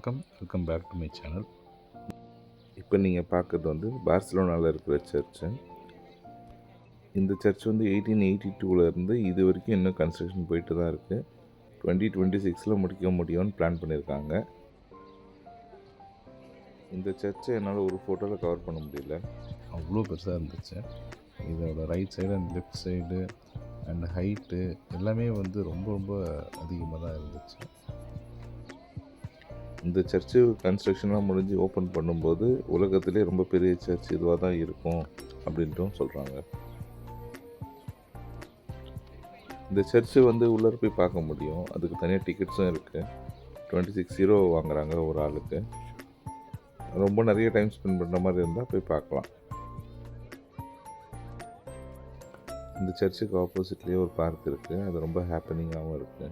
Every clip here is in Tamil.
வணக்கம், welcome back to my channel. இப்போ நீங்கள் பார்க்குறது வந்து பார்சிலோனாவில் இருக்கிற சர்ச்சு. இந்த சர்ச் வந்து 1882 இருந்து இது வரைக்கும் இன்னும் கன்ஸ்ட்ரக்ஷன் போயிட்டு தான் இருக்குது. 2026 முடிக்க முடியும்னு பிளான் பண்ணியிருக்காங்க. இந்த சர்ச்சை என்னால் ஒரு ஃபோட்டோவில் கவர் பண்ண முடியல, அவ்வளோ பெருசாக இருந்துச்சு. இதோட right side and left side and height எல்லாமே வந்து ரொம்ப ரொம்ப அதிகமாக தான் இருந்துச்சு. இந்த சர்ச்சு கன்ஸ்ட்ரக்ஷன்லாம் முடிஞ்சு ஓப்பன் பண்ணும்போது உலகத்திலே ரொம்ப பெரிய சர்ச் இதுவாக தான் இருக்கும் அப்படின்ட்டும் சொல்கிறாங்க. இந்த சர்ச்சு வந்து உள்ளே போய் பார்க்க முடியும். அதுக்கு தனியாக டிக்கெட்ஸும் இருக்குது. 26 வாங்குறாங்க ஒரு ஆளுக்கு. ரொம்ப நிறைய டைம் ஸ்பெண்ட் பண்ணுற மாதிரி இருந்தால் போய் பார்க்கலாம். இந்த சர்ச்சுக்கு ஆப்போசிட்லேயே ஒரு பார்க் இருக்குது. அது ரொம்ப ஹாப்பனிங்காகவும் இருக்குது.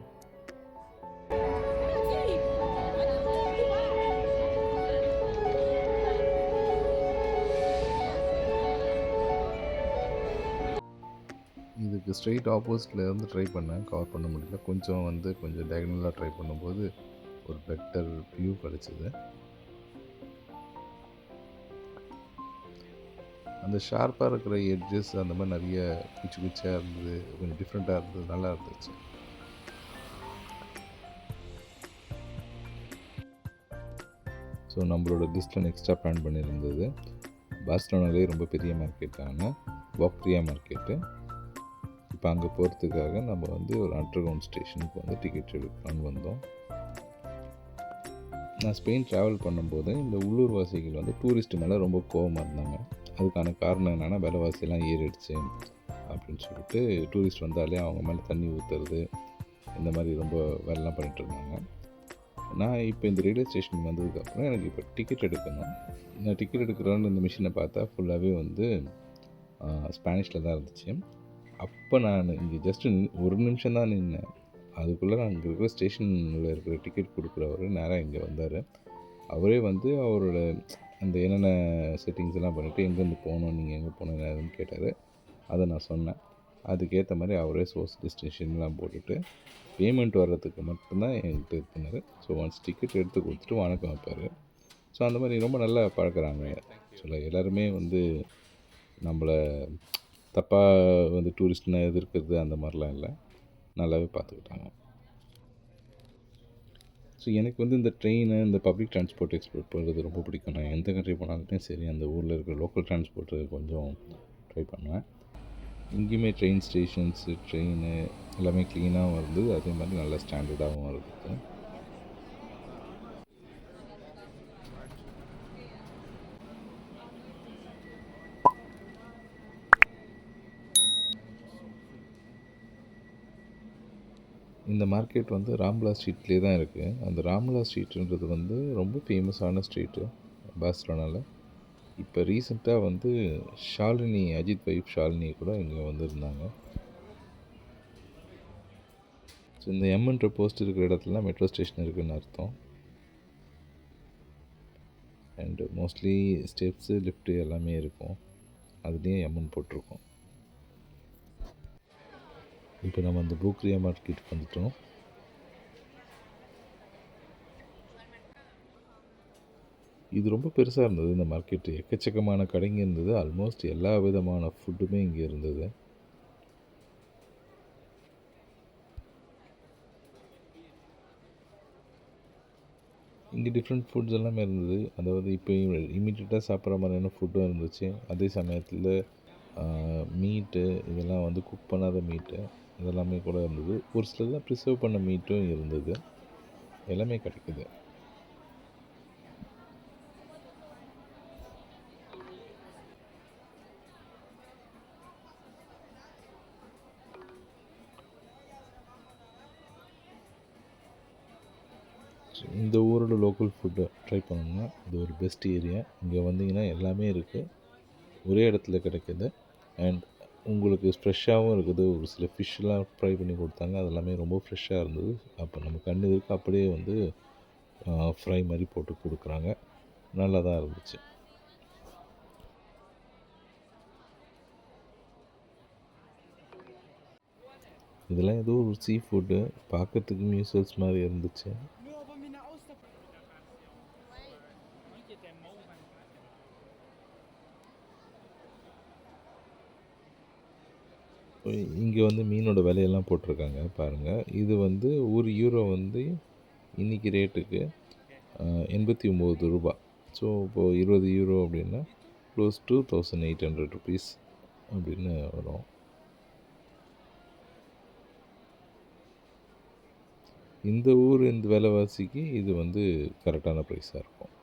இதுக்கு ஸ்ட்ரெயிட் ஆப்போசிட்டில் இருந்து ட்ரை பண்ணேன், கவர் பண்ண முடியல. கொஞ்சம் டயகனலாக ட்ரை பண்ணும்போது ஒரு பெட்டர் வியூ கிடச்சிது. அந்த ஷார்ப்பாக இருக்கிற எட்ஜஸ் அந்த மாதிரி நிறைய குச்சியாக இருந்தது, கொஞ்சம் டிஃப்ரெண்ட்டாக இருந்தது, நல்லா இருந்துச்சு. ஸோ நம்மளோட லிஸ்ட்டில் நெக்ஸ்ட்டாக பிளான் பண்ணியிருந்தது பார்சிலோனாலே ரொம்ப பெரிய மார்க்கெட்டான வாக்ரியா மார்க்கெட்டு. இப்போ அங்கே போகிறதுக்காக நம்ம வந்து ஒரு அண்டர்கிரவுண்ட் ஸ்டேஷனுக்கு வந்து டிக்கெட் எடுக்கலான்னு வந்தோம். நான் ஸ்பெயின் ட்ராவல் பண்ணும்போது இந்த உள்ளூர்வாசிகள் வந்து டூரிஸ்ட் மேலே ரொம்ப கோபமாக இருந்தாங்க. அதுக்கான காரணம் என்னென்னா விலைவாசியெல்லாம் ஏறிடுச்சு அப்படின்னு சொல்லிட்டு டூரிஸ்ட் வந்தாலே அவங்க மேலே தண்ணி ஊற்றுறது இந்த மாதிரி ரொம்ப வேலைலாம் பண்ணிகிட்டு இருந்தாங்க. நான் இப்போ இந்த ரயில்வே ஸ்டேஷன் வந்ததுக்கப்புறம் எனக்கு இப்போ டிக்கெட் எடுக்கணும். நான் டிக்கெட் எடுக்கிறோன்னு இந்த மிஷினை பார்த்தா ஃபுல்லாகவே வந்து ஸ்பானிஷில் தான் இருந்துச்சு. அப்போ நான் இங்கே ஜஸ்ட்டு ஒரு நிமிஷம் தான் நின்னேன். அதுக்குள்ளே நான் இங்கே இருக்கிற ஸ்டேஷனில் இருக்கிற டிக்கெட் கொடுக்குறவர் நேராக இங்கே வந்தார். அவரே வந்து அவரோட அந்த என்னென்ன செட்டிங்ஸ் எல்லாம் பண்ணிவிட்டு எங்கேருந்து போகணும், நீங்கள் எங்கே போகணும் எதுன்னு கேட்டார். அதை நான் சொன்னேன். அதுக்கேற்ற மாதிரி அவரே சோர்ஸ் டெஸ்டினேஷன்லாம் போட்டுட்டு பேமெண்ட் வர்றதுக்கு மட்டும்தான் என்கிட்ட இது பண்ணார். ஸோ ஒன்ஸ் டிக்கெட் எடுத்து கொடுத்துட்டு வணக்கம் வைப்பார். ஸோ அந்த மாதிரி ரொம்ப நல்லா பழக்கிறாங்க. ஆக்சுவலாக எல்லாருமே வந்து நம்மளை தப்பாக வந்து டூரிஸ்ட்னா எதிர்க்கிறது அந்த மாதிரிலாம் இல்லை, நல்லாவே பார்த்துக்கிட்டாங்க. ஸோ எனக்கு வந்து இந்த ட்ரெயின், இந்த பப்ளிக் ட்ரான்ஸ்போர்ட் எக்ஸ்ப்ளோர் பண்ணுறது ரொம்ப பிடிக்கும். நான் எந்த கண்ட்ரி போனாலுமே சரி, அந்த ஊரில் இருக்கிற லோக்கல் ட்ரான்ஸ்போர்ட்டு கொஞ்சம் ட்ரை பண்ணுவேன். இங்கேயுமே ட்ரெயின் ஸ்டேஷன்ஸு, ட்ரெயின் எல்லாமே க்ளீனாகவும் இருந்தது, அதே மாதிரி நல்ல ஸ்டாண்டர்டாகவும் இருக்குது. இந்த மார்க்கெட் வந்து ராம்லா ஸ்ட்ரீட்லேயே தான் இருக்குது. அந்த ராம்லா ஸ்ட்ரீட்டுன்றது வந்து ரொம்ப ஃபேமஸான ஸ்ட்ரீட்டு பார்சிலோனாவில். இப்போ ரீசெண்டாக வந்து ஷாலினி, அஜித் வைஃப் ஷாலினி கூட இங்கே வந்திருந்தாங்க. ஸோ இந்த எம்என்ற போஸ்ட் இருக்கிற இடத்துலலாம் மெட்ரோ ஸ்டேஷன் இருக்குதுன்னு அர்த்தம். அண்டு மோஸ்ட்லி ஸ்டெப்ஸு, லிஃப்ட்டு எல்லாமே இருக்கும். அதுலேயும் எம்என் போட்டிருக்கோம். இப்போ நம்ம அந்த பூக்ரியா மார்க்கெட்டுக்கு வந்துட்டோம். இது ரொம்ப பெருசாக இருந்தது இந்த மார்க்கெட்டு. எக்கச்சக்கமான கடைங்க இருந்தது. ஆல்மோஸ்ட் எல்லா விதமான ஃபுட்டுமே இங்கே இருந்தது. இங்கே டிஃப்ரெண்ட் ஃபுட்ஸ் எல்லாமே இருந்தது. அதாவது இப்போ இமீடியட்டாக சாப்பிட்ற மாதிரியான ஃபுட்டும் இருந்துச்சு. அதே சமயத்தில் மீட்டு இதெல்லாம் வந்து குக் பண்ணாத மீட்டு இதெல்லாமே கூட இருந்தது. ஒரு சிலதெல்லாம் ப்ரிசர்வ் பண்ண மீட்டும் இருந்தது. எல்லாமே கிடைக்குது. இந்த ஊரோட லோக்கல் ஃபுட்டை ட்ரை பண்ணணும்னா இது ஒரு பெஸ்ட் ஏரியா. இங்கே வந்தீங்கன்னா எல்லாமே இருக்குது, ஒரே இடத்துல கிடைக்கிது. அண்ட் உங்களுக்கு ஃப்ரெஷ்ஷாகவும் இருக்குது. ஒரு சில ஃபிஷ்ஷெலாம் ஃப்ரை பண்ணி கொடுத்தாங்க, அதெல்லாமே ரொம்ப ஃப்ரெஷ்ஷாக இருந்தது. அப்போ நம்ம கண் எதிர்க்க அப்படியே வந்து ஃப்ரை மாதிரி போட்டு கொடுக்குறாங்க. நல்லா தான் இருந்துச்சு. இதெல்லாம் ஏதோ ஒரு சீ ஃபுட்டு, பார்க்குறதுக்கு மியூசல்ஸ் மாதிரி இருந்துச்சு. இங்கே வந்து மீனோட விலையெல்லாம் போட்டிருக்காங்க பாருங்கள். இது வந்து ஒரு யூரோ வந்து இன்றைக்கி ரேட்டுக்கு 89 ரூபா. ஸோ இப்போது 20 யூரோ அப்படின்னா க்ளோஸ் டு 1800 ருபீஸ் அப்படின்னு வரும். இந்த ஊர் இந்த விலைவாசிக்கு இது வந்து கரெக்டான ப்ரைஸாக இருக்கும்.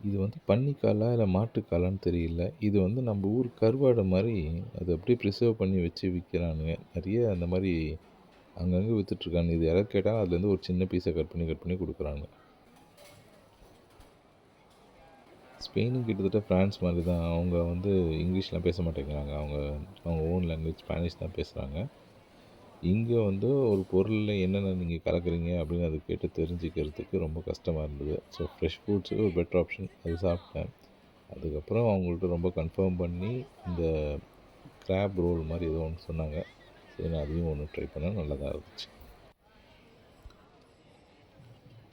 இது வந்து பன்னிக்காலா இல்லை மாட்டுக்காலான்னு தெரியல. இது வந்து நம்ம ஊர் கருவாடு மாதிரி அது அப்படியே ப்ரிசர்வ் பண்ணி வச்சு விற்கிறானுங்க. நிறைய அந்த மாதிரி அங்கங்கே விற்றுட்ருக்காங்க. இது யாராவது கேட்டால் அதுலேருந்து ஒரு சின்ன பீஸை கட் பண்ணி கொடுக்குறாங்க. ஸ்பெயினும் கிட்டத்தட்ட ஃப்ரான்ஸ் மாதிரி தான். அவங்க வந்து இங்கிலீஷ்லாம் பேச மாட்டேங்கிறாங்க. அவங்க ஓன் லாங்குவேஜ் ஸ்பானிஷ் தான் பேசுகிறாங்க. இங்கே வந்து ஒரு பொருளில் என்னென்ன நீங்கள் கலக்குறீங்க அப்படின்னு அதை கேட்டு தெரிஞ்சுக்கிறதுக்கு ரொம்ப கஷ்டமாக இருந்தது. ஸோ ஃப்ரெஷ் ஃப்ரூட்ஸுக்கு ஒரு பெட்டர் ஆப்ஷன் அது சாப்பிட்டேன். அதுக்கப்புறம் அவங்கள்ட்ட ரொம்ப கன்ஃபார்ம் பண்ணி இந்த கிராப் ரோல் மாதிரி ஏதோ ஒன்று சொன்னாங்க. சரி நான் அதையும் ஒன்று ட்ரை பண்ணேன், நல்லா தான் இருந்துச்சு.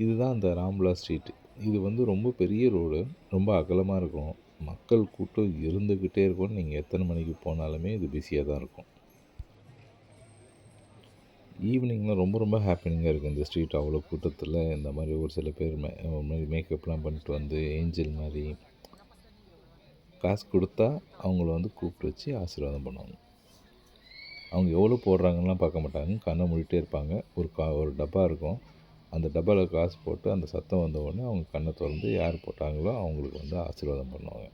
இதுதான் அந்த ராம்லா ஸ்ட்ரீட். இது வந்து ரொம்ப பெரிய ரோடு, ரொம்ப அகலமாக இருக்கும். மக்கள் கூட்டம் இருந்துக்கிட்டே இருக்கும். நீங்கள் எத்தனை மணிக்கு போனாலுமே இது பிஸியாக தான் இருக்கும். ஈவினிங்கில் ரொம்ப ரொம்ப ஹாப்பினிங்காக இருக்குது இந்த ஸ்ட்ரீட். அவ்வளோ கூட்டத்தில் இந்த மாதிரி ஒரு சில பேர் மேக்கப்லாம் பண்ணிட்டு வந்து ஏஞ்சல் மாதிரி காசு கொடுத்தா அவங்கள வந்து கூப்பிட்டு வச்சு ஆசீர்வாதம் பண்ணுவாங்க. அவங்க எவ்வளோ போடுறாங்கலாம் பார்க்க மாட்டாங்க, கண்ணை மூடிட்டே இருப்பாங்க. ஒரு டப்பா இருக்கும், அந்த டப்பாவில் காசு போட்டு அந்த சத்தம் வந்த உடனே அவங்க கண்ணை திறந்து யார் போட்டாங்களோ அவங்களுக்கு வந்து ஆசீர்வாதம் பண்ணுவாங்க.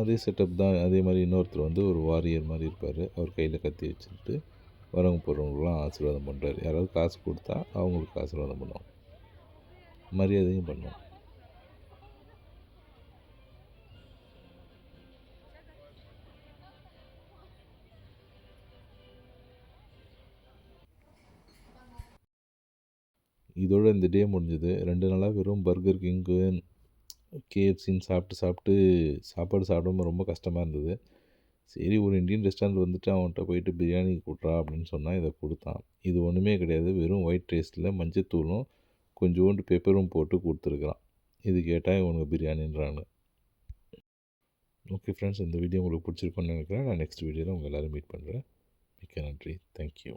அதே செட்டப் தான். அதே மாதிரி இன்னொருத்தர் வந்து ஒரு வாரியர் மாதிரி இருப்பார். அவர் கையில் கத்தி வச்சுக்கிட்டு வரவங்க போகிறவங்களுக்குலாம் ஆசீர்வாதம் பண்ணுறாரு. யாராவது காசு கொடுத்தா அவங்களுக்கு ஆசீர்வாதம் பண்ணுவோம், மரியாதையும் பண்ணுவோம். இதோட இந்த டே முடிஞ்சது. 2 நாளாக வெறும் பர்கர் கிங்கு, கேஎஃப்சின்னு சாப்பிட்டு சாப்பாடு சாப்பிடாம ரொம்ப கஷ்டமாக இருந்தது. சரி ஒரு இந்தியன் ரெஸ்டாரண்ட் வந்துட்டு அவன்கிட்ட போயிட்டு பிரியாணி கொடுறா அப்படின்னு சொன்னால் இதை கொடுத்தான். இது ஒன்றுமே கிடையாது, வெறும் ஒயிட் ரைஸில் மஞ்சத்தூளும் கொஞ்சோண்டு பெப்பரும் போட்டு கொடுத்துருக்குறான். இது கேட்டால் இவனுக்கு பிரியாணின்றாங்க. ஓகே ஃப்ரெண்ட்ஸ், இந்த வீடியோ உங்களுக்கு பிடிச்சிருக்குன்னு நினைக்கிறேன். நான் நெக்ஸ்ட் வீடியோவில் உங்கள் எல்லோரும் மீட் பண்ணுறேன். மிக்க நன்றி. தேங்க்யூ.